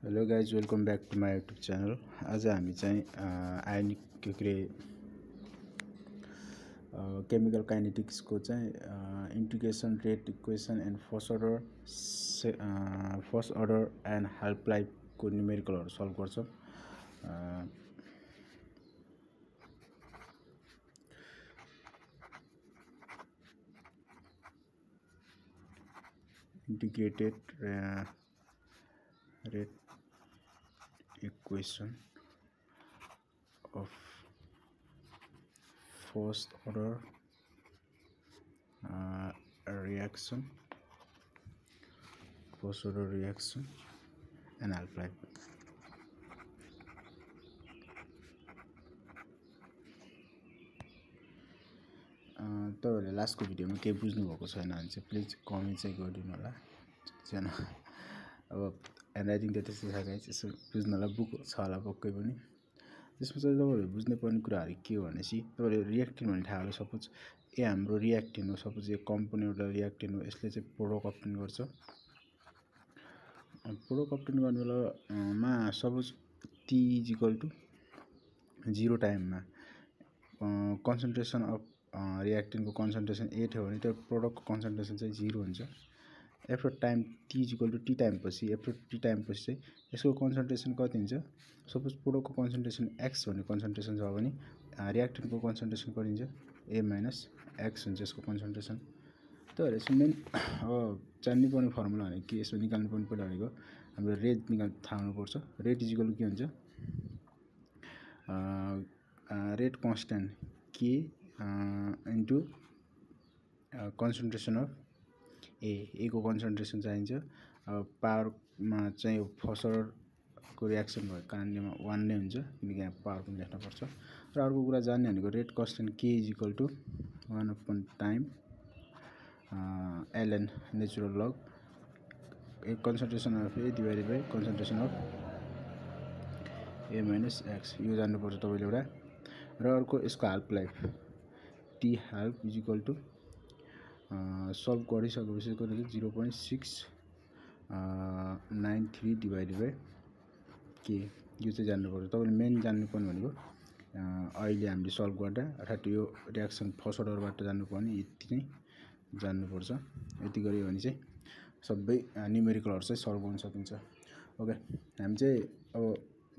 Hello guys, welcome back to my YouTube channel. आज हामी चाहिँ आयोनिक केमिकल काइनेटिक्सको चाहिँ integration rate equation and first order and half लाइफको न्युमेरिकलहरू सल्भ गर्छौँ। integrated rate equation of first order reaction and half life. तपाईँहरूले लास्टको भिडियोमा केही बुझ्नुभएको छैन भने चाहिँ प्लिज कमेन्ट चाहिँ गरिदिनु होला। अब ह्यान्डराइटिङ त त्यस्तै छ गाइस, यसो बुझ्नलाई बुक छ होला पक्कै पनि। त्यसमा चाहिँ तपाईँहरूले बुझ्नुपर्ने कुराहरू के हो भनेपछि तपाईँहरूले रियाक्टेन्ट भन्ने थाहा होला। सपोज हाम्रो रियाक्टेन्ट हो, सपोज यो कम्पाउन्ड एउटा रियाक्टेन्ट हो, यसले चाहिँ प्रोडक्ट अब्टेन गर्छ। प्रोडक्ट अब्टेन गर्ने बेलामा सपोज T = 0 टाइममा कन्सन्ट्रेसन अफ रियाक्टेन्टको कन्सन्ट्रेसन 8 हो भने त्यो प्रोडक्टको कन्सन्ट्रेसन चाहिँ 0 हुन्छ। एफ्टर टाइम T = T टाइमपछि चाहिँ यसको कन्सन्ट्रेसन कति हुन्छ। सपोज प्रोडक्टको कन्सन्ट्रेसन x भन्ने कन्सन्ट्रेसन छ भने रियाक्टेन्टको कन्सन्ट्रेसन कति हुन्छ, A - X हुन्छ यसको कन्सन्ट्रेसन। तर यसको मेन जान्नुपर्ने फर्मुला भनेको के, यसमा निकाल्नुपर्ने पहिला भनेको हाम्रो रेट थाहा हुनुपर्छ। रेट = के हुन्छ, rate constant K into concentration of A को कन्सन्ट्रेसन चाहिन्छ। पावरमा चाहिँ फर्स्ट अर्डरको रियाक्सन भएको कारणले 1 नै हुन्छ, किनकि यहाँ पावर पनि लेख्नुपर्छ। र अर्को कुरा जान्ने भनेको rate constant K = 1 time ln natural log concentration of A divided by concentration of A - X, यो जान्नुपर्छ तपाईँले एउटा। र अर्को यसको half life T half = solve गरिसकेपछि कति 0.693 डिभाइडेड बाई K, यो चाहिँ जान्नुपर्छ तपाईँले। मेन जान्नुपर्ने भनेको अहिले हामीले सल्भ गर्दा अर्थात् यो रियाक्सन फर्स्ट अर्डरबाट जान्नुपर्ने यति नै जान्नुपर्छ। यति गऱ्यो भने चाहिँ सबै न्युमेरिकलहरू चाहिँ सल्भ गर्न सकिन्छ। ओके, हामी चाहिँ अब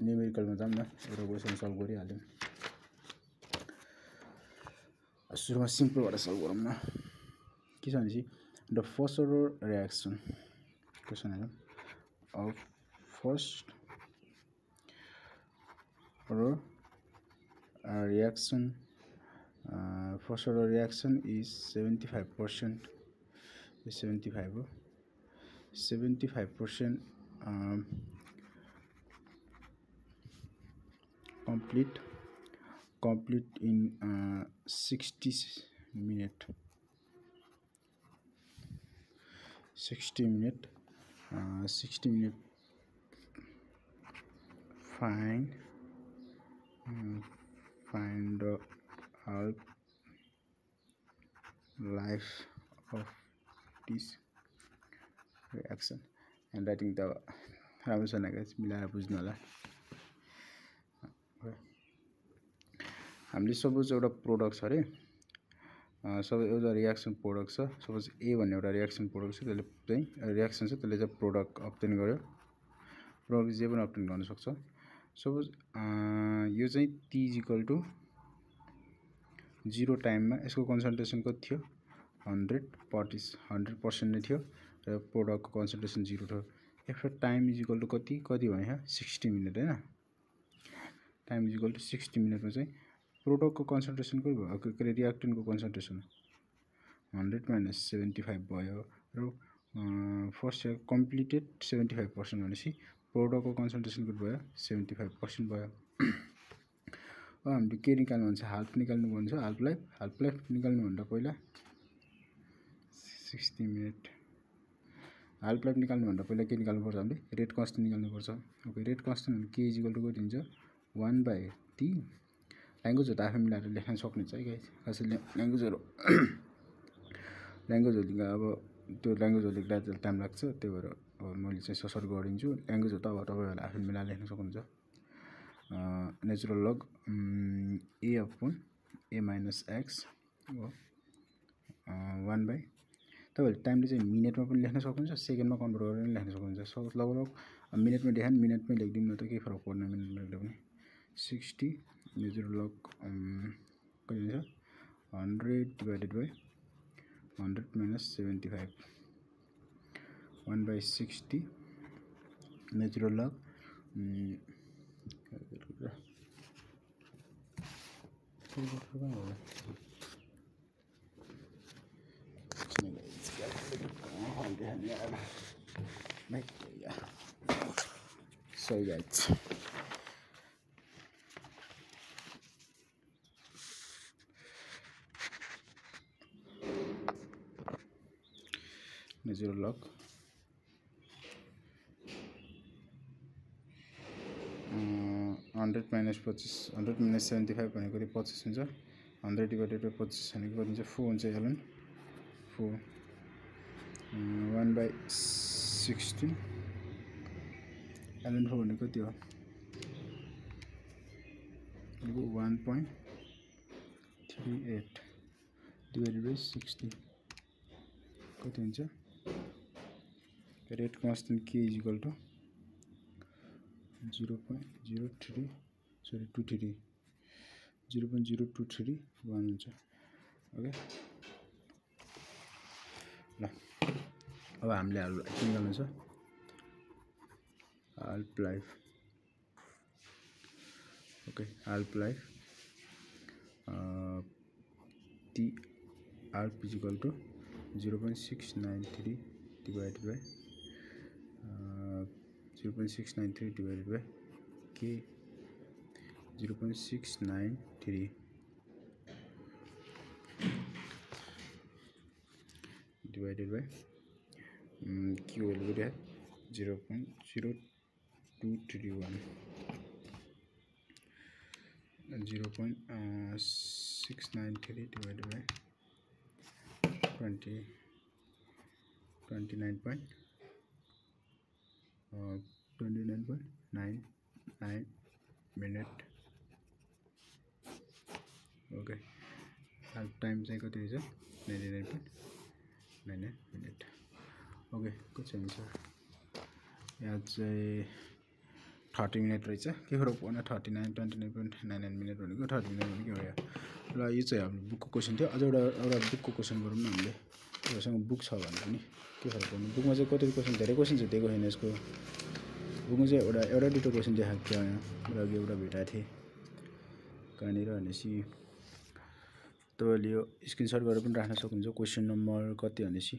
न्युमेरिकलमा जाऊँ न। एउटा क्वेसन सल्भ गरिहाल्यौँ। सुरुमा सिम्पलबाट सल्भ गरौँ न। के छ भनेपछि the first order reaction question हेरौँ। Of first order reaction is 75%, 75 हो। 75% complete in 60 minutes. 60 minutes find the half life of this reaction. And writing the राम्रोसँग गाइस मिलाएर बुझ्नु होला। हामीले सपोज एउटा प्रोडक्ट छ अरे, सबै एउटा रियाक्सन प्रोडक्ट छ। सपोज A भन्ने एउटा रियाक्सन प्रोडक्ट छ, त्यसले चाहिँ रियाक्सन छ, त्यसले चाहिँ प्रोडक्ट अब्टेन गर्यो। प्रोडक्ट जे पनि अब्टेन गर्न सक्छ। सपोज यो चाहिँ T = 0 टाइममा यसको कन्सन्ट्रेसन कति थियो, 100% नै थियो र प्रोडक्टको कन्सन्ट्रेसन 0 थियो। एफ्टर टाइम = कति भयो यहाँ 60 मिनट होइन। टाइम = 60 मिनटमा चाहिँ प्रोडक्टको कन्सन्ट्रेसन कति भयो, के अरे रियाक्टेन्टको कन्सन्ट्रेसन 100 - 75 भयो। र फर्स्ट कम्प्लिटेड 75% भनेपछि प्रोडक्टको कन्सन्ट्रेसन कति भयो, 75% भयो। अब हामीले के निकाल्नु भन्छ, हाल्फ निकाल्नु भन्छ। हाल्फ लाइफ निकाल्नुभन्दा पहिला 60 मिनट हाल्फ लाइफ निकाल्नुभन्दा पहिला के निकाल्नुपर्छ, हामीले रेट कन्स्ट्यान्ट निकाल्नुपर्छ। ओके, रेट कन्स्ट्यान्ट K = कति हुन्छ, 1/T। ल्याङ्ग्वेजहरू त आफै मिलाएर लेख्न सक्नुहुन्छ है गाइस। खासै ल्याङ्ग्वेजहरू अब त्यो ल्याङ्ग्वेजहरू लेख्दा टाइम लाग्छ, त्यही भएर अब मैले चाहिँ सर्ट गरिदिन्छु ल्याङ्ग्वेज हो त अब तपाईँहरूले आफै मिलाएर लेख्न सक्नुहुन्छ natural log a upon a minus x हो 1 by तपाईँहरूले टाइमले चाहिँ मिनेटमा पनि लेख्न सक्नुहुन्छ सेकेन्डमा कन्भर्ट गरेर पनि लेख्न सक्नुहुन्छ सो लगभग मिनेटमा देखायो मिनेटमै लेखिदिउँ न त केही फरक पर्दैन मिनेटमा लेख्दा पनि 60 नेचुरल लग कति हुन्छ 100 divided by 100 minus 75 1 by 60 natural log sorry guys natural log 100 minus 25 100 minus 75 भनेको 25 हुन्छ 100 divided by 25 भनेको कति हुन्छ 4 हुन्छ ln 4 1 by 16 ln 4 भनेको कति हो 1.38 divided by 60 कति हुन्छ rate constant k is equal to 0.023 हुन्छ ओके ल अब हामीले के निकाल्नु छ half life okay half life t half is equal to 0.693 divided by 0.693 divided by k 0.693 divided by q will be 0.0231 0.693 divided by 29.99 minute okay half time चाहिँ कति हुन्छ 99.99 minute ओके कति हुन्छ यहाँ चाहिँ 30 मिनट रहेछ के फरक पर्दैन 29.99 मिनट भनेको 30 मिनट भनेको हो ल यो चाहिँ हाम्रो बुकको क्वेशन थियो अझ एउटा बुकको क्वेशन गरौँ न हामीले तपाईसँग बुक छ भने पनि के फरक पर्दैन बुकमा चाहिँ कति क्वेशन धेरै क्वेशन चाहिँ दिएको छैन यसको बुकमा चाहिँ एउटा दुईटा क्वेशन देखाएको थियो र अघि एउटा भेटाएको थिएँ कहाँनिर भनेपछि तपाईँले यो स्क्रिनसट गरेर पनि राख्न सक्नुहुन्छ क्वेशन नम्बर कति भनेपछि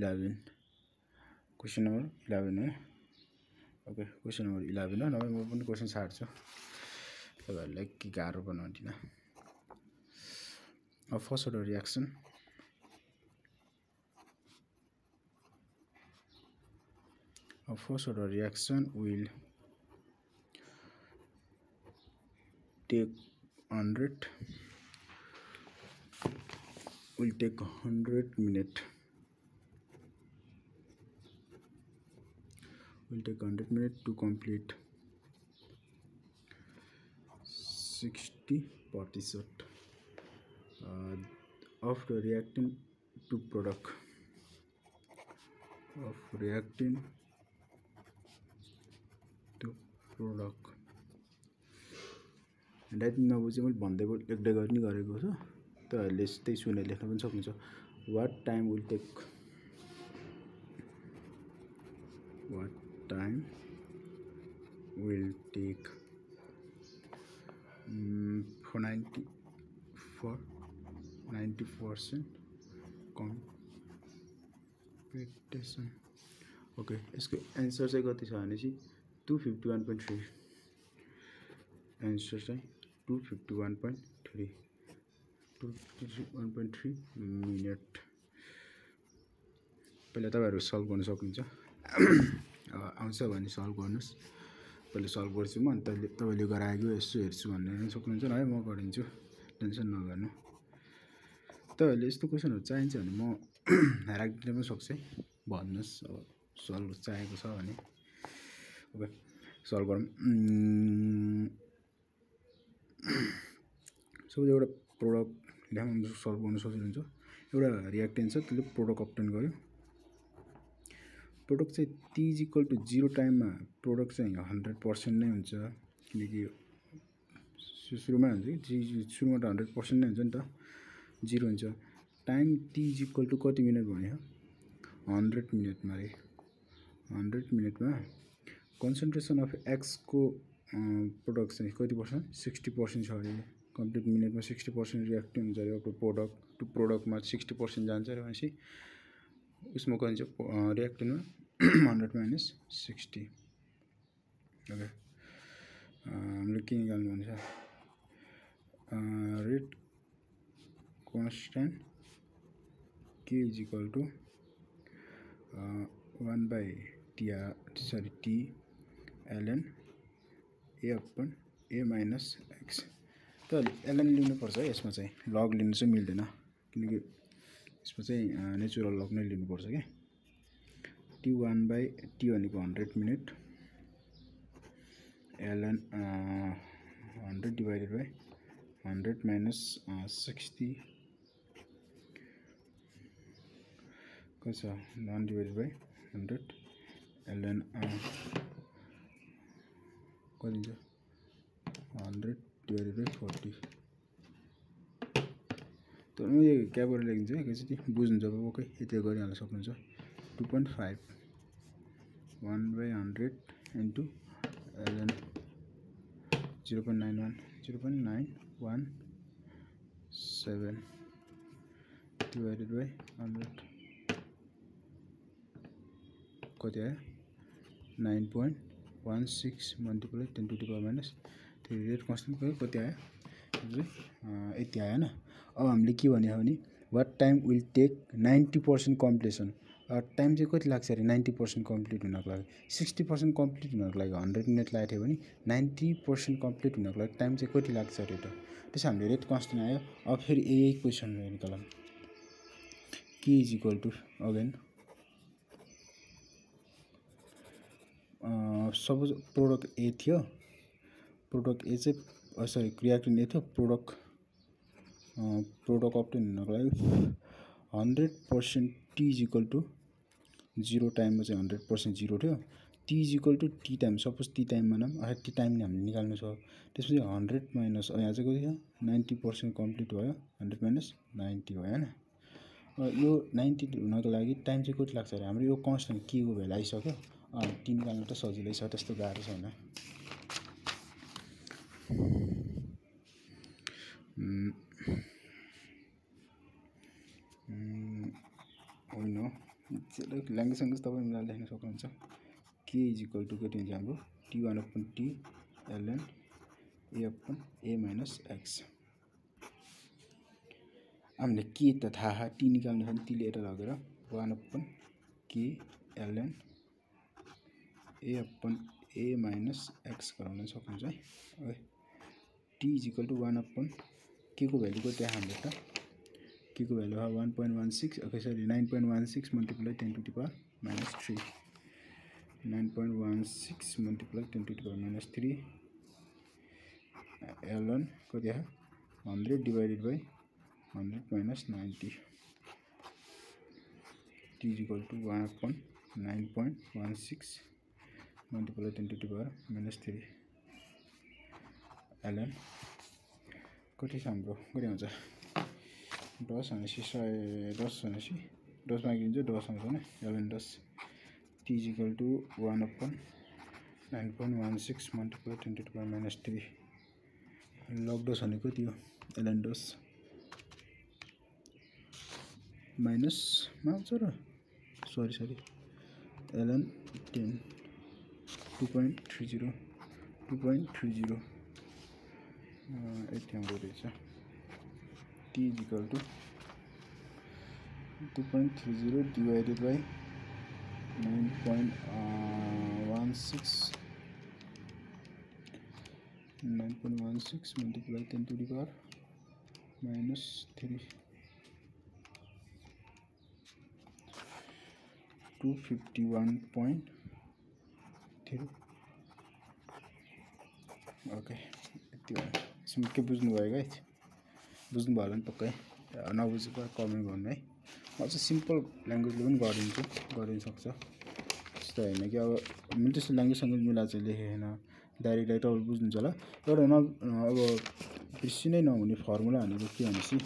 11 क्वेशन नम्बर 11 हो ओके क्वेशन नम्बर 11 हो नभए म पनि क्वेशन सार्छु तपाईँहरूलाई के गाह्रो बनाउँदिनँ अब first order reaction a first order reaction will take 100 minutes to complete 60% of the reacting to product writing नबुझे मैले भन्दै लेख्दै गर्ने गरेको छु तपाईँहरूले त्यही सुनेर लेख्न पनि सक्नुहुन्छ what time will take for 90% completion okay यसको एन्सर चाहिँ कति छ भनेपछि 251.3 एन्सर चाहिँ 251.3 मिनट पहिला तपाईहरु सल्भ गर्न सक्नुहुन्छ आउँछ भने सल्भ गर्नुस् पहिले सल्भ गर्छु म अनि तपाईले गराएको यसो हेर्छु भन्ने सक्नुहुन्छ न है म गरिदिन्छु टेन्सन नगर्नु तपाईहरुले यस्तो क्वेशनहरु चाहिन्छ भने म राख्दिन पनि सक्छु भन्नुस् अब सल्भ चाहिएको छ भने ओके सल्भ गरौँ। सपोज एउटा प्रोडक्ट ल्याउनु सल्भ गर्न सजिलो हुन्छ। एउटा रियाक्टेन्ट छ त्यसले प्रोडक्ट अब्टेन गर्यो। प्रोडक्ट चाहिँ टी इज इक्वल टु 0 टाइममा प्रोडक्ट चाहिँ 100% नै हुन्छ, किनकि सुरुमा हुन्छ कि सुरुमा त 100% नै हुन्छ नि त, 0 हुन्छ। Time t is equal to कति मिनट भन्यो 100 मिनटमा रे। 100 मिनटमा कन्सन्ट्रेसन अफ एक्स को प्रोडक्ट चाहिँ कति पर्सेन्ट 60% छ अरे। कम्प्लिट मिनटमा 60% रियाक्ट हुन्छ अरे। अब प्रोडक्ट टु प्रोडक्टमा 60% जान्छ अरे भनेपछि उसमा कति छ रियाक्टेन्टमा 100 माइनस 60। ओके हामीले के निकाल्नु भने rate constant k is equal to 1/t t ln A upon A minus x. त ln लिनुपर्छ है यसमा चाहिँ, लग लिनु चाहिँ मिल्दैन, किनकि यसमा चाहिँ नेचुरल लग नै लिनुपर्छ क्या। टी 1/t भनेको 100 minute ln 100 divided by 100 minus 60 कति छ 1 डिवाइडेड बाई 100 ln कति छ 100 डिवाइडेड बाई 40। तर म यो क्या गरेर लेखिन्छ एकैचोटि बुझ्नु जब ओके यति गरिहाल्न सक्नुहुन्छ। 2.5 1/100 इन्टु ln 0.917 डिवाइडेड बाई 100 कति आयो 9.16 multiply 10 to the power minus 3। Rate constant कति आयो यति आयो होइन। अब हामीले के भन्यो भने what time will take 90% completion. Time चाहिँ कति लाग्छ अरे 90% कम्प्लिट हुनको लागि। 60% कम्प्लिट हुनको लागि 100 मिनट लागेको थियो भने 90% कम्प्लिट हुनको लागि टाइम चाहिँ कति लाग्छ अरे त। त्यसो हामीले रेट कन्स्टेन्ट आयो। अब फेरि यही क्वेसन निकालौँ के is equal to again suppose product A थियो, प्रोडक्ट ए चाहिँ सरी रियाक्टेन्ट ए थियो, प्रोडक्ट अब्टेन हुनको लागि 100% टी इज इक्वल टु 0 टाइममा चाहिँ 100% 0 थियो। T is equal to T time, suppose T टाइममा नाम टी टाइम हामीले निकाल्नु छ। त्यसपछि 100 माइनस यहाँ चाहिँ कति थियो 90% कम्प्लिट भयो 100 माइनस 90 भयो होइन। यो 90 हुनको लागि टाइम चाहिँ कति लाग्छ अरे हाम्रो यो कन्स्टेन्ट के को भ्यालु आइसक्यो। टी निकाल्नु त सजिलै छ, त्यस्तो गाह्रो छैन। होइन ल्याङ्ग्वेज सङ्ग्वेज तपाईँ मिलाएर लेख्न सक्नुहुन्छ। के इज इक्वल टु कति हुन्छ हाम्रो T1 अपन टी ln ए अपन ए माइनस एक्स। हामीले के त थाहा टी निकाल्नु छ भने टी लिएर लगेर 1 अपन के ln ए अपन ए माइनस एक्स गराउन सक्नुहुन्छ है। T is equal to 1 upon k को भ्यालु कति आयो हाम्रो त के को value 1.16 okay sorry 9.16 multiply 10 to the power minus 3। 9.16 multiply 10 to the power minus 3 ln कति आयो 100 divided by 100 minus 90। T is equal to 1 upon 9.16 multiply 10 to the power minus 3 ln कति छ हाम्रो कति हुन्छ 10 भनेपछि 10 भनेपछि 10 मागिदिन्छ 10 आउँछ होइन ln 10। T is equal to 1 upon 9.16 multiply 10 to the power minus 3 लग 10 भनेको कति हो ln 10 माइनसमा आउँछ र सरी ln 10 2.30 यति आउँदो रहेछ। T is equal to 2.30 divided by 9.16 multiply 10 to the power minus 3 251.3 okay यति हो यसमा के बुझ्नु भयो गाइस बुझ्नु भयो होला नि पक्कै नबुझेको कमेन्ट गर्नु है म चाहिँ सिम्पल ल्याङ्ग्वेजले पनि गरिन सक्छ त्यस्तो हैन कि अब मैले त्यस्तो ल्याङ्ग्वेजसँग मिलाएर चाहिँ लेखेको हैन डाइरेक्ट तपाईले बुझ्नुहुन्छ होला एउटा अब बिर्सिनै नहुने फर्मुला भनेको के भनेपछि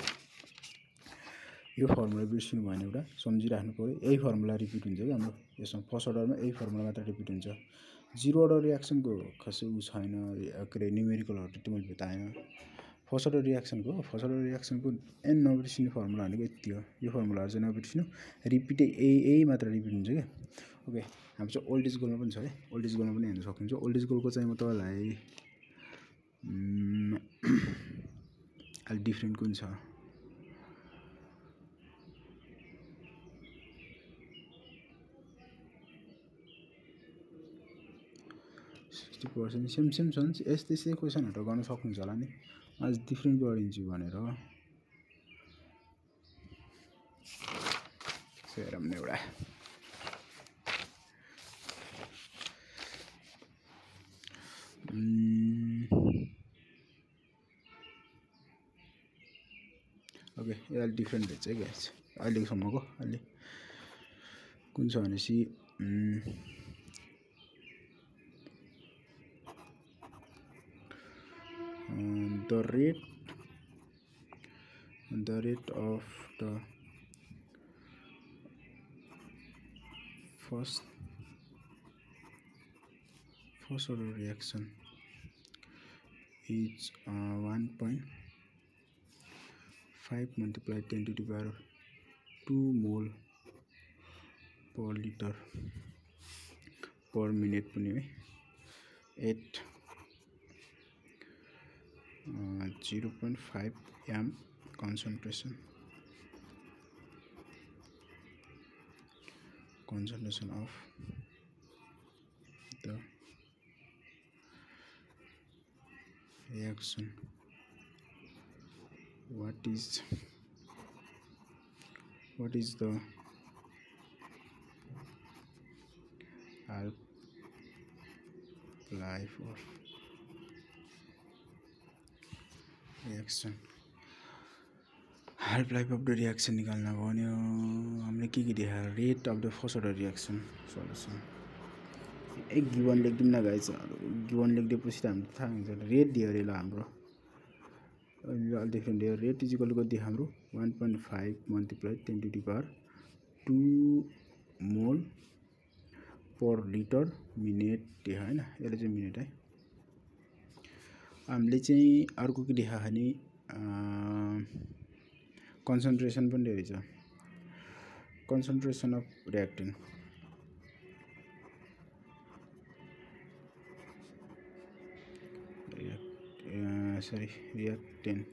यो फर्मुला बिर्सिनु भएन एउटा सम्झिराख्नु पर्यो यही फर्मुला रिपिट हुन्छ कि हाम्रो यसमा फर्स्ट अर्डरमा यही फर्मुला मात्र रिपिट हुन्छ जीरो अर्डर रियाक्सनको खासै उ छैन के रे न्युमेरिकलहरु त्यो मैले बताएन फर्स्ट अर्डर रियाक्सनको एन नबिर्सिने फर्मुला भनेको यति हो यो फर्मुलाहरु चाहिँ नबिर्सिनु रिपिट यही मात्र रिपिट हुन्छ के ओके हाम्रो चाहिँ ओल्ड इज गोलमा पनि छ है ओल्ड इज गोलमा पनि हेर्न सक्नुहुन्छ ओल्ड इज गोलको चाहिँ म तपाईलाई अलि डिफरेन्ट कुन छ 60% सेम छ नि यस्तै क्वेशनहरु गर्न सक्नुहुन्छ होला नि आज डिफरेन्ट गरिन्छु भनेर हेरौँ न एउटा ओके यो अलि डिफरेन्ट रहेछ है गाइस अहिलेसम्मको अलि कुन छ भनेपछि the rate of the first order reaction is 1.5 multiplied 10 to the power 2 mole per liter per minute पनि है 8 0.5 m concentration of the reaction what is the half life of reaction half life of the reaction निकाल्न भन्यो हामीले के देखा rate of the first order reaction solution एक given लेख्दिम न guys given लेख्दिएपछि त हामीले थाहा हुन्छ रेट दियो रे ल हाम्रो अलि डिफरेन्ट दियो रेट इज इक्वल टु कति हाम्रो 1.5 मल्टिप्लाई 10 टु द पावर 2 मोल पर लिटर मिनेट दियो हैन यसले चाहिँ मिनेट है हामीले चाहिँ अर्को के देखा भने कन्सन्ट्रेसन पनि दिएको छ कन्सन्ट्रेसन अफ रिएक्टेन्ट रिएक्टेन्ट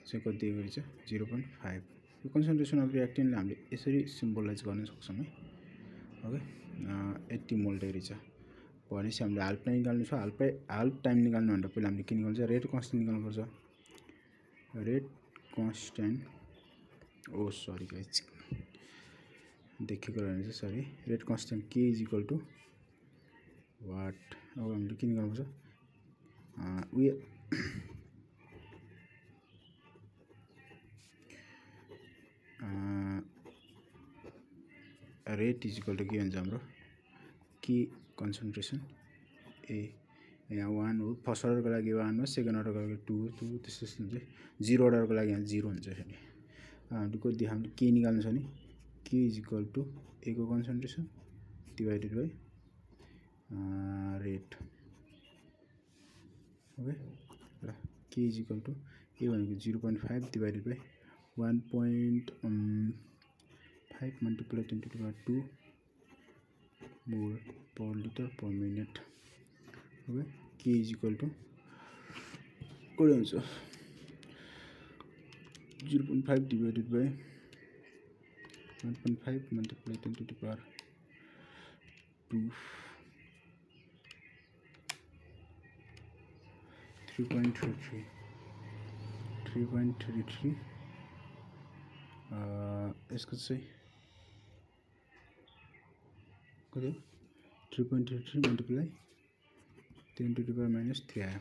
चाहिँ कति दिएको रहेछ 0.5 यो कन्सन्ट्रेसन अफ रिएक्टेन्टले हामीले यसरी सिम्बलाइज गर्न सक्छौं है ओके 80 मोल दिएको रहेछ भनेपछि हामीले हाल्फ टाइम निकाल्नु छ हाल्फ टाइम निकाल्नु भन्दा पहिला हामीले के निकाल्नु छ रेट कन्स्टेन्ट निकाल्नु पर्छ rate constant oh sorry guys देखेको रहेछ sorry rate constant k is equal to what अब हामीले के निकाल्नु पर्छ रेट इज इक्वल टु के हुन्छ हाम्रो के कन्सन्ट्रेसन ए यहाँ 1 हो फर्स्ट अर्डरको लागि 1 हो सेकेन्ड अर्डरको लागि 2 त्यस्तो हुन्छ जीरो अर्डरको लागि यहाँ 0 हुन्छ फेरि हामीले कति हामीले के निकाल्नु छ नि के इज इक्वल टु ए को concentration divided by rate okay र k is equal to A भनेको 0.5 divided by 1.5 multiply 10 to the power 2 mole per liter per minute okay k is equal to what is 0.5 divided by 1.5 multiplied 10 to the power 2 3.33 यसको चाहिँ कति 3.33 multiply 10 to the power minus 3 आयो।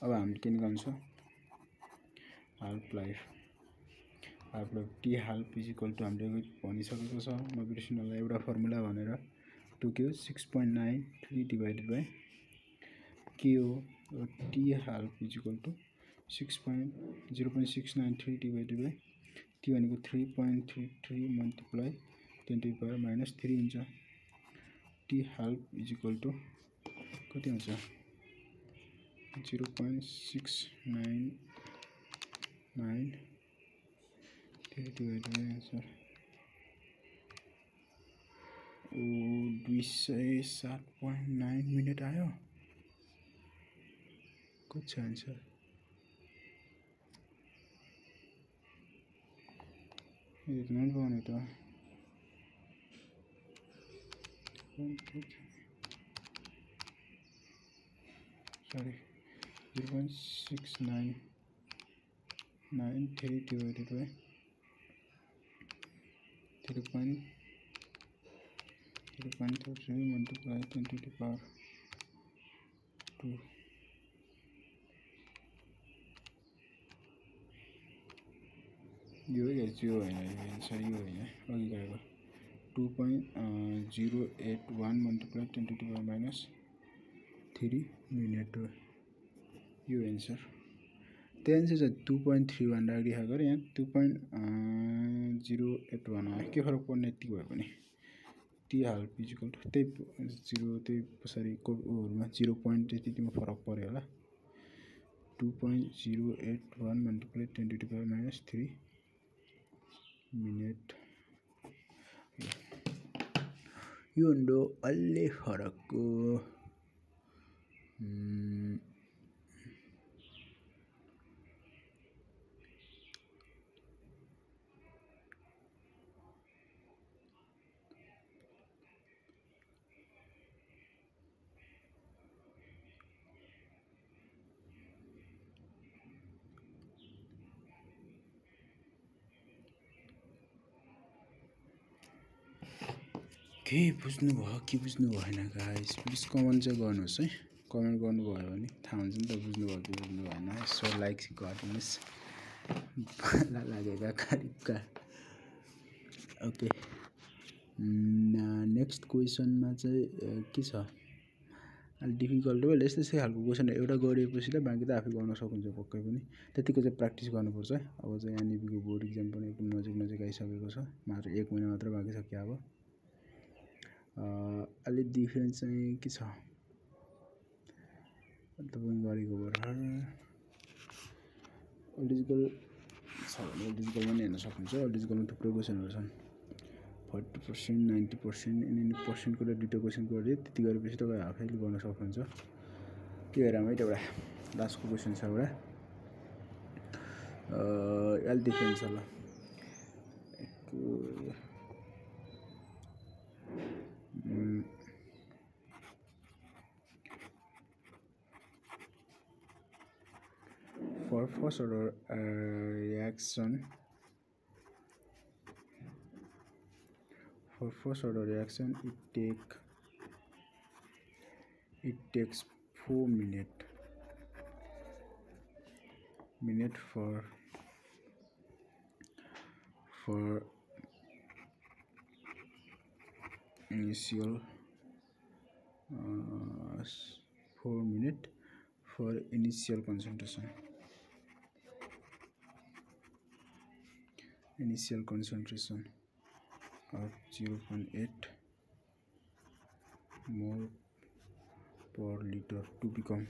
अब हामीले के निकाल्नु छ half life T half is equal to हामीले भनिसकेको छ नोटिफिकेसनलाई एउटा फर्मुला भनेर 2 के 6.93 डिवाइडेड बाई के हो T half is equal to 0.693 divided by T भनेको 3.33 multiply 10 to the power minus 3 हुन्छ। T half is equal to कति हुन्छ 0.699 डिवाइडेड बाई आन्सर 207.9 मिनट आयो। कति छ आन्सर यति नै पाउने त sorry 0.693 divided by 0.33 multiply 10 to the power 2 यो यो होइन आन्सर यो होइन अघि गएको 2.081 multiply 10 to the power minus 3 minute हो यो एन्सर। त्यहाँ एन्सर चाहिँ 2.31 राखिदिएको अरे यहाँ 2.081 आयो के फरक पर्ने यति भयो भने टी हाल्फ इजिकल टु त्यही 0 त्यही पछाडि कोहरूमा 0 पोइन्ट त्यतिमा फरक पर्यो होला 2.081 multiply 10 to the power minus 3 minute यो हुँदो अलि फरकको के बुझ्नु भयो के बुझ्नु भएन गाइस प्लिज कमेन्ट चाहिँ गर्नुहोस् है कमेन्ट गर्नुभयो भने थाहा हुन्छ नि त बुझ्नु भयो कि बुझ्नु भएन यसो लाइक गरिदिनुहोस् लागेका करिबका ओके नेक्स्ट क्वेसनमा चाहिँ के छ अलि डिफिकल्ट हो यस्तै खालको क्वेसन एउटा गरिएपछि त बाँकी त आफै गर्न सक्नुहुन्छ पक्कै पनि त्यतिको चाहिँ प्र्याक्टिस गर्नुपर्छ है अब चाहिँ एनइपीको बोर्ड इक्जाम पनि एकदम नजिक आइसकेको छ मात्र 1 महिना मात्र बाँकी छ क्या अब अलि डिफरेन्स चाहिँ के छ तपाईँ गरेको भर्खर ओल्डिजिकल छ भने ओल्डिजिकल पनि हेर्न सक्नुहुन्छ ओल्डिजिकलमा थुप्रै क्वेसनहरू छन् 40% 90% अनि पर्सेन्टको दुईवटा क्वेसन गरिदियो त्यति गरेपछि तपाईँ आफैले गर्न सक्नुहुन्छ के हेरौँ है त एउटा लास्टको क्वेसन छ एउटा अलि डिफरेन्स छ ल for first order reaction it takes 4 minutes for initial 4 minutes for initial concentration of 0.8 mole per liter to become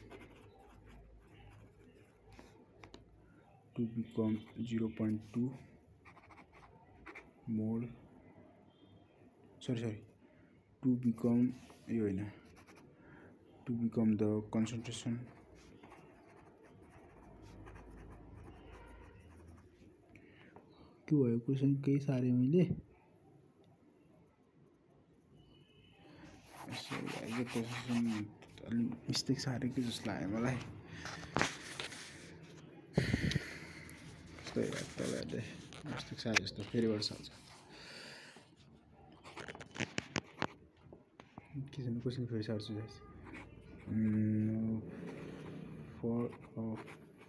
0.2 mole to become the concentration के भयो क्वेसन केही सारे मैले मिस्टेक सारे कि जस्तो लाग्यो मलाई मिस्टेक सारे जस्तो फेरि वर्ष आउँछ के छैन क्वेसन फेरि सार्छु guys for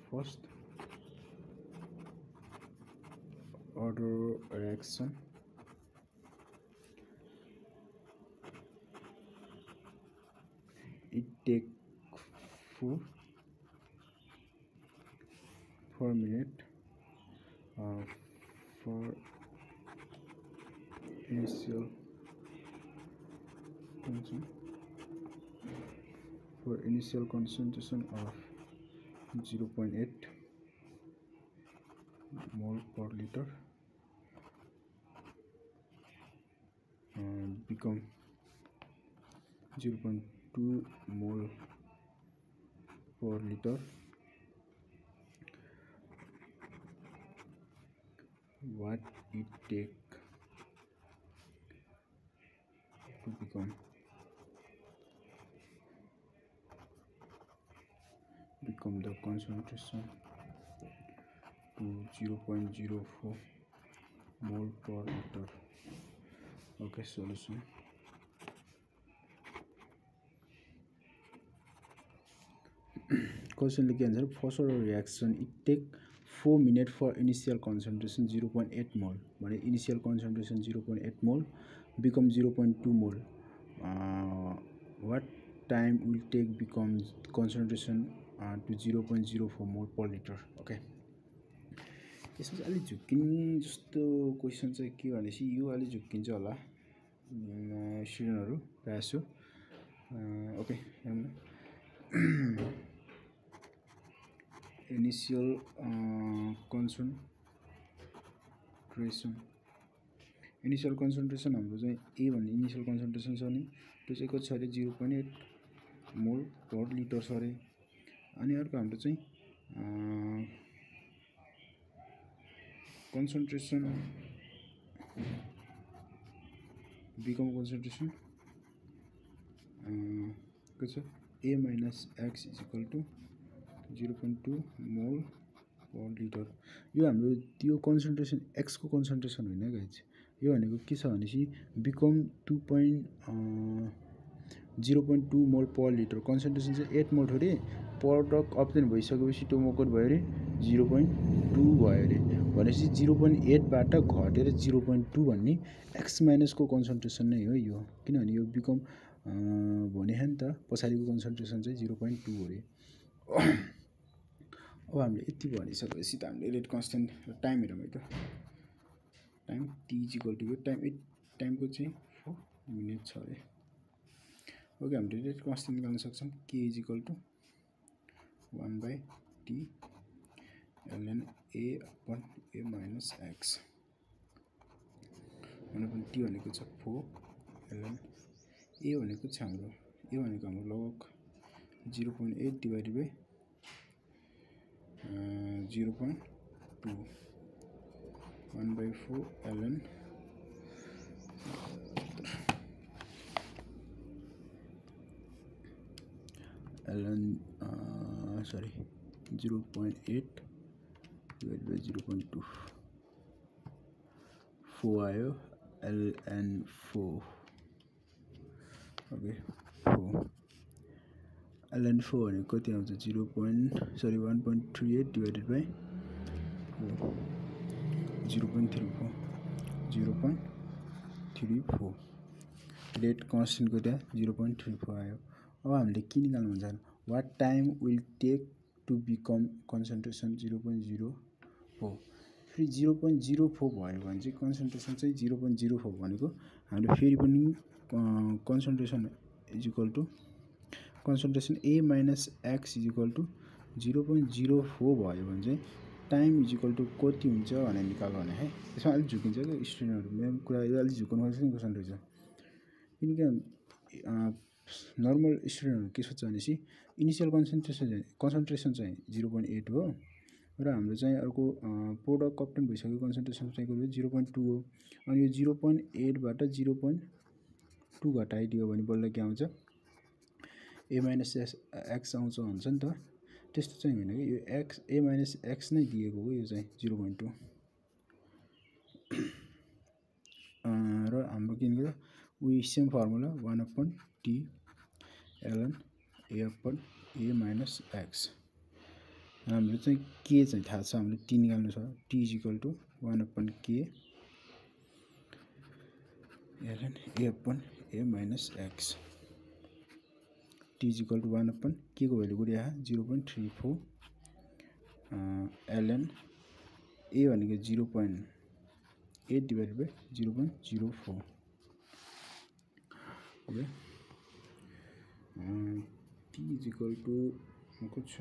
first order reaction it take 4 minutes for initial concentration of 0.8 mole per liter become 0.2 mole per liter. What it take to become the concentration to 0.04 mole per liter. Okay, solution. Question like answer. First order reaction it take 4 minutes for initial concentration 0.8 mole. But initial concentration 0.8 mole become 0.2 mole. What time will take become concentration to 0.04 mole per liter. Okay. यसमा अलि झुक्किने जस्तो question चाहिँ के भनेपछि यो अलि झुक्किन्छ होला स्टुडेन्टहरु प्रायसो okay initial concentration हाम्रो चाहिँ ए भन्ने इनिशियल कन्सन्ट्रेसन छ नि त्यो चाहिँ कति छ अरे 0.8 मोल पर लिटर छ अरे अनि अर्को हाम्रो चाहिँ concentration become concentration A minus X is equal to 0.2 mole per liter. यो हाम्रो त्यो concentration X को concentration होइन गाइज यो भनेको के छ भनेपछि become 0.2 मोल पर लिटर concentration चाहिँ 8 मोल थोरै प्रोडक्ट अब्टेन भइसकेपछि त्यो मोल भयो रे 0.2 भयो रे भनेपछि 0.8 बाट घटेर 0.2 भन्ने x माइनस को कन्सन्ट्रेसन नै हो यो किनभने यो बिकम भने हैन त पछाडीको कन्सन्ट्रेसन चाहिँ 0.2 हो रे अब हामीले यति भनिसकेपछि त हामीले रेट कन्स्टेन्ट टाइम हेरौँ है त टाइम t इक्वल टु यो टाइमको चाहिँ 4 मिनेट छ रे ओके हामीले रेट कन्स्टेन्ट निकाल्न सक्छौं k equal to 1/t ln a upon a minus x t भनेको छ 4 ln a भनेको छ हाम्रो a भनेको हाम्रो log 0.8 divided by 0.2 1/4 ln sorry 0.8 divided by 0.2 4 आयो ln 4 ओके 4 ln 4 भनेको कति आउँछ 1.38 divided by 0.34 रेट कन्स्टेन्ट को त्यहाँ 0.34 आयो अब हामीले के निकाल्नु भन्छ what time will take to become concentration 0.04 फेरि 0.04 भयो भने चाहिँ कन्सन्ट्रेसन चाहिँ 0.04 भनेको हामीले फेरि पनि concentration is equal to concentration a minus x is equal to 0.04 भयो भने चाहिँ टाइम इज इक्वल टु कति हुन्छ भनेर निकाल्नु भने है यसमा अलि झुकिन्छ के स्टुडेन्टहरु मेरो कुरा यो अलि झुक्नु पर्छ नि क्वेशन रहेछ किनकि नर्मल स्टुडेन्टहरु के सोच्छ भनेसी इनिशियल कन्सन्ट्रेसन चाहिँ 0.8 हो र हाम्रो चाहिँ अर्को प्रोडक्ट अब्टेन भइसकेको कन्सन्ट्रेसन चाहिँ 0.2 हो अनि यो 0.8 बाट 0.2 घटाइदियो भने बल्ल के आउँछ a minus x आउँछ भन्छ नि त त्यस्तो चाहिँ हैन के यो x a minus x नै दिएको हो यो चाहिँ 0.2 र हाम्रो के हुन्छ उही same formula 1/t ln a/a minus x हाम्रो चाहिँ के चाहिँ थाहा छ हामीले t निकाल्नु छ t = 1/k ln a/a minus x t = 1/k को भ्यालु गुडिया 0.34 ln a भनेको 0.8 divided by 0.04 ओके t = कति छ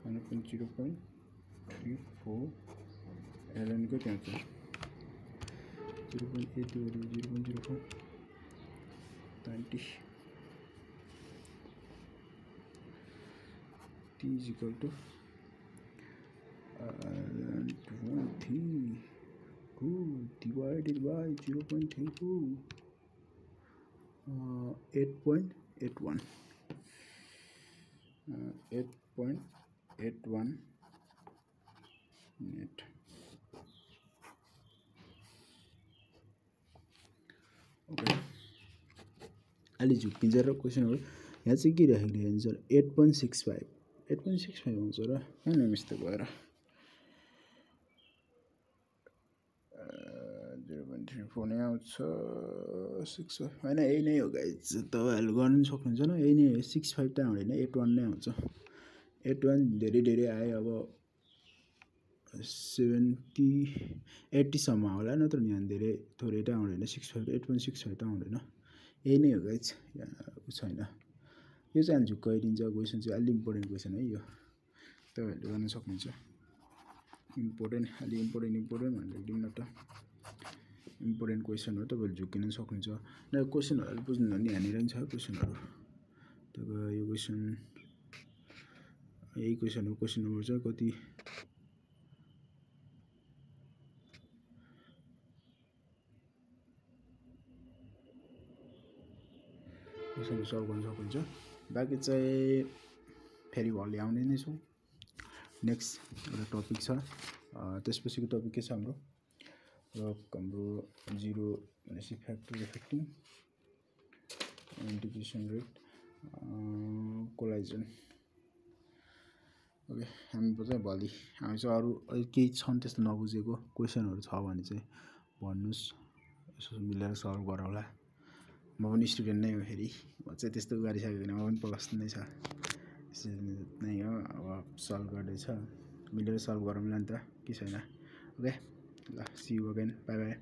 1/0.34 ln को त्यहाँ छ 0.8 divided by 0.04 20 t = 22 divided by 0.34 8.81 8.81 net okay अलि झुक्किन्छ र क्वेशनहरु यहाँ चाहिँ के राखेको एन्सर 8.65 आउँछ र हैन मिस्टेक भएर 0.34 नै आउँछ 65 हैन यही नै हो गाइस तपाईहरुले गर्न सक्नुहुन्छ न यही नै 65 त आउँदैन 81 नै आउँछ 81 धेरै धेरै आए अब 70 80 सम्म होला नत्र नि धेरै थोरै त आउँदैन 65 8.65 त आउँदैन यही नै हो गाइस छैन यो चाहिँ अलि झुक्काइदिन्छ क्वेशन चाहिँ अलि इम्पोर्टेन्ट क्वेशन है यो तपाईहरुले गर्न सक्नुहुन्छ इम्पोर्टेन्ट अलि इम्पोर्टेन्ट भनेर दिउँ न त इम्पोर्टेन्ट क्वेशन हो तपाईहरुले झुक्किन सक्नुहुन्छ र क्वेशनहरु बुझ्नु नि हानेर नि छ क्वेशनहरु तपाईं यो क्वेशन यही क्वेशन हो क्वेशन नम्बर चाहिँ कति क्वेशन सल्भ गर्न सक्नुहुन्छ बाकी चाहिँ फेरि भोलि आउने नै छु नेक्स्ट एउटा टपिक छ त्यसपछिको टपिक के छ हाम्रो जिरो भनेपछि factor affecting integration rate collision okay हामी चाहिँ भोलि हामी चाहिँ अरु केही छन् त्यस्तो नबुझेको क्वेशनहरु छ भने चाहिँ भन्नुस् यसो मिलेर सल्भ गरौँला म पनि स्टुडेन्ट नै हो फेरि म चाहिँ त्यस्तो गरिसकेको छैन म पनि प्लस नै छ नै हो अब सल्भ गर्दै छ मिलेर सल्भ गरौँला नि त के छैन ओके ल see you again bye by